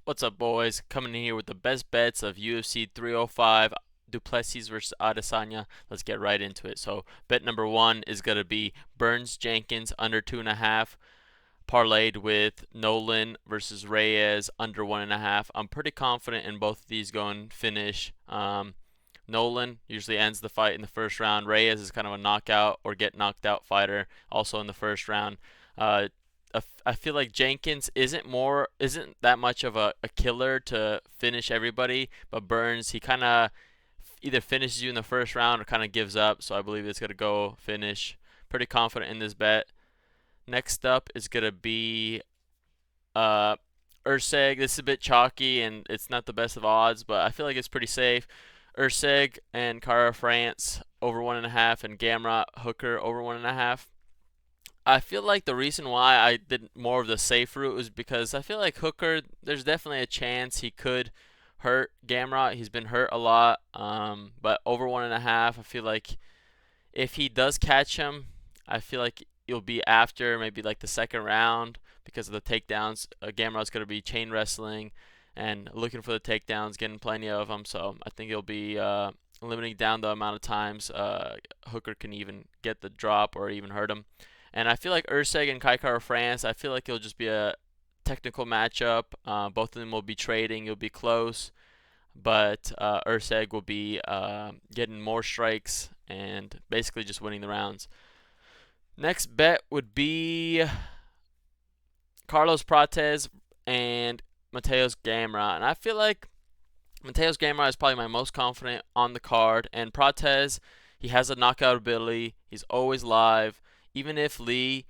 What's up, boys? Coming in here with the best bets of UFC 305, Duplessis versus Adesanya. Let's get right into it. So, bet number one is going to be Burns Jenkins under 2.5, parlayed with Nolan versus Reyes under 1.5. I'm pretty confident in both of these going finish. Nolan usually ends the fight in the first round. Reyes is kind of a knockout or get knocked out fighter, also in the first round. Uh, I feel like Jenkins isn't that much of a killer to finish everybody, but Burns, he kind of either finishes you in the first round or kind of gives up. So I believe it's gonna go finish. Pretty confident in this bet. Next up is gonna be uh Urseg. This is a bit chalky and it's not the best of odds, but I feel like it's pretty safe. Urseg and Cara France over 1.5 and Gamrot Hooker over 1.5. I feel like the reason why I did more of the safe route was because I feel like Hooker, there's definitely a chance he could hurt Gamrot. He's been hurt a lot, but over 1.5, I feel like if he does catch him, I feel like it'll be after maybe like the second round because of the takedowns. Gamrot's going to be chain wrestling and looking for the takedowns, getting plenty of them. So I think it'll be limiting down the amount of times Hooker can even get the drop or even hurt him. And I feel like Urseg and Kaikara France, I feel like it'll just be a technical matchup. Both of them will be trading. It'll be close, but Urseg will be getting more strikes and basically just winning the rounds. Next bet would be Carlos Prates and Mateus Gamrot. And I feel like Mateus Gamrot is probably my most confident on the card. And Prates, he has a knockout ability. He's always live. Even if Lee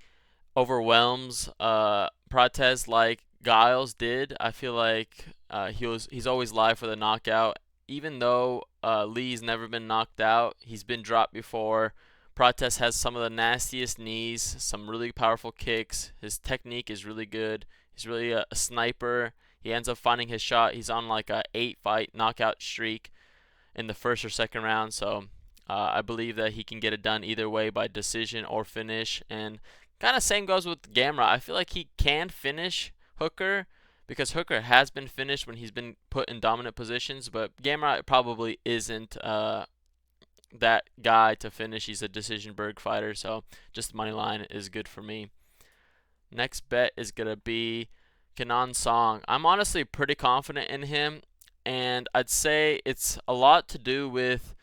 overwhelms Prates like Giles did, I feel like he's always live for the knockout. Even though Lee's never been knocked out, he's been dropped before. Prates has some of the nastiest knees, some really powerful kicks. His technique is really good. He's really a sniper. He ends up finding his shot. He's on like a 8-fight knockout streak in the first or second round. So I believe that he can get it done either way by decision or finish. And kind of same goes with Gamrot. I feel like he can finish Hooker because Hooker has been finished when he's been put in dominant positions, but Gamrot probably isn't that guy to finish. He's a decision berg fighter, so just money line is good for me. Next bet is gonna be Kenan Song. I'm honestly pretty confident in him, and I'd say it's a lot to do with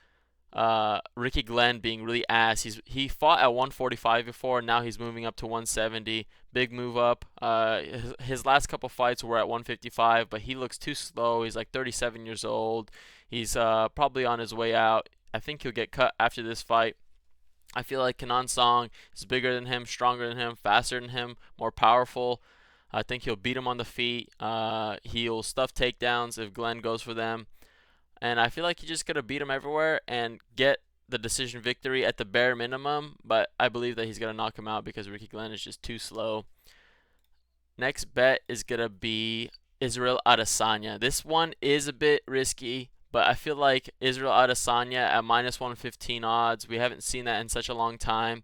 Ricky Glenn being really ass. He fought at 145 before, and now he's moving up to 170. Big move up. His last couple fights were at 155, but he looks too slow. He's like 37 years old. He's probably on his way out. I think he'll get cut after this fight. I feel like Kenan Song is bigger than him, stronger than him, faster than him, more powerful. I think he'll beat him on the feet. He'll stuff takedowns if Glenn goes for them. And I feel like he's just going to beat him everywhere and get the decision victory at the bare minimum. But I believe that he's going to knock him out because Ricky Glenn is just too slow. Next bet is going to be Israel Adesanya. This one is a bit risky, but I feel like Israel Adesanya at minus 115 odds. We haven't seen that in such a long time.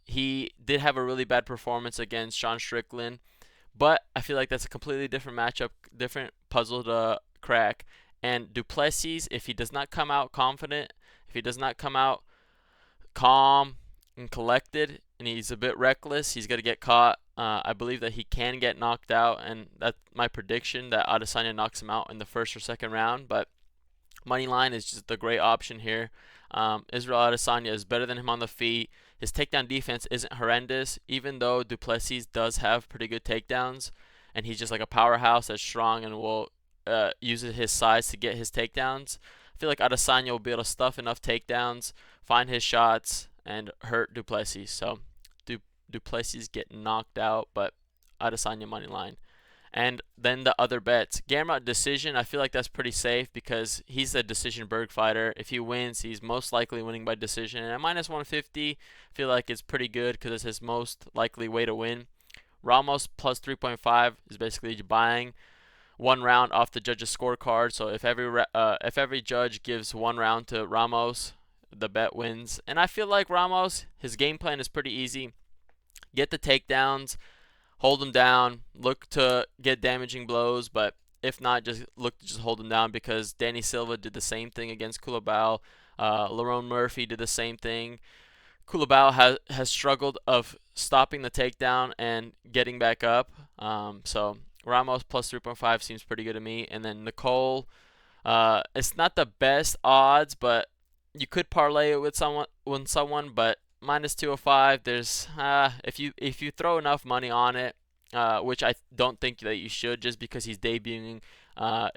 He did have a really bad performance against Sean Strickland, but I feel like that's a completely different matchup, different puzzle to crack. And Duplessis, if he does not come out confident, if he does not come out calm and collected, and he's a bit reckless, he's going to get caught. I believe that he can get knocked out, and that's my prediction that Adesanya knocks him out in the first or second round. But money line is just a great option here. Israel Adesanya is better than him on the feet. His takedown defense isn't horrendous, even though Duplessis does have pretty good takedowns, and he's just like a powerhouse that's strong and will uses his size to get his takedowns. I feel like Adesanya will be able to stuff enough takedowns, find his shots, and hurt Duplessis. So Duplessis get knocked out, but Adesanya money line. And then the other bets. Gamrot decision, I feel like that's pretty safe because he's a decision berg fighter. If he wins, he's most likely winning by decision. And at minus 150, I feel like it's pretty good because it's his most likely way to win. Ramos plus 3.5 is basically buying one round off the judge's scorecard. So if every judge gives one round to Ramos, the bet wins. And I feel like Ramos, his game plan is pretty easy. Get the takedowns, hold him down, look to get damaging blows, but if not, just look to just hold him down because Danny Silva did the same thing against Culibao. Lerone Murphy did the same thing. Culibao has struggled of stopping the takedown and getting back up. So Ramos plus 3.5 seems pretty good to me. And then Nicole, it's not the best odds, but you could parlay it with someone, but minus 205. There's if you throw enough money on it, which I don't think that you should, just because he's debuting.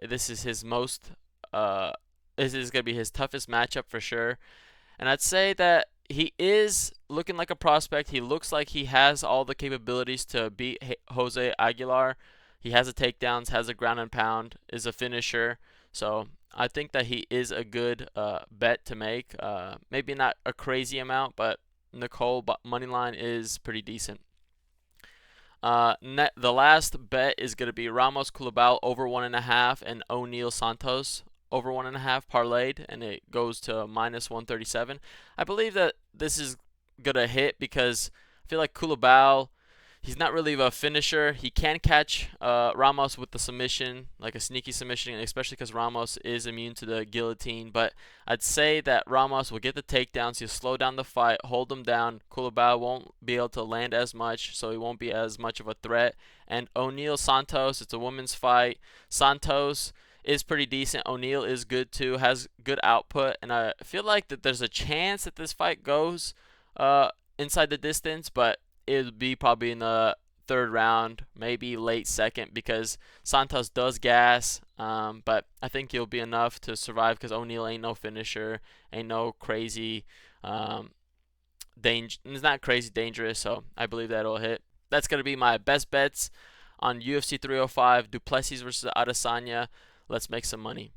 This is his most. This is gonna be his toughest matchup for sure. And I'd say that he is looking like a prospect. He looks like he has all the capabilities to beat Jose Aguilar. He has the takedowns, has a ground and pound, is a finisher. So I think that he is a good bet to make. Maybe not a crazy amount, but Nicole money line is pretty decent. The last bet is going to be Ramos Culibao over 1.5 and O'Neal Santos over 1.5 parlayed, and it goes to minus 137. I believe that this is going to hit because I feel like Culibao, he's not really a finisher. He can catch Ramos with the submission, like a sneaky submission, especially because Ramos is immune to the guillotine. But I'd say that Ramos will get the takedowns. He'll slow down the fight, hold him down. Culibao won't be able to land as much, so he won't be as much of a threat. And O'Neal Santos, it's a women's fight. Santos is pretty decent. O'Neal is good too, has good output, and I feel like that there's a chance that this fight goes inside the distance, but it'll be probably in the third round, maybe late second, because Santos does gas, but I think he'll be enough to survive because O'Neal ain't no finisher, ain't no crazy it's not crazy dangerous, so I believe that it'll hit. That's going to be my best bets on UFC 305, Duplessis versus Adesanya. Let's make some money.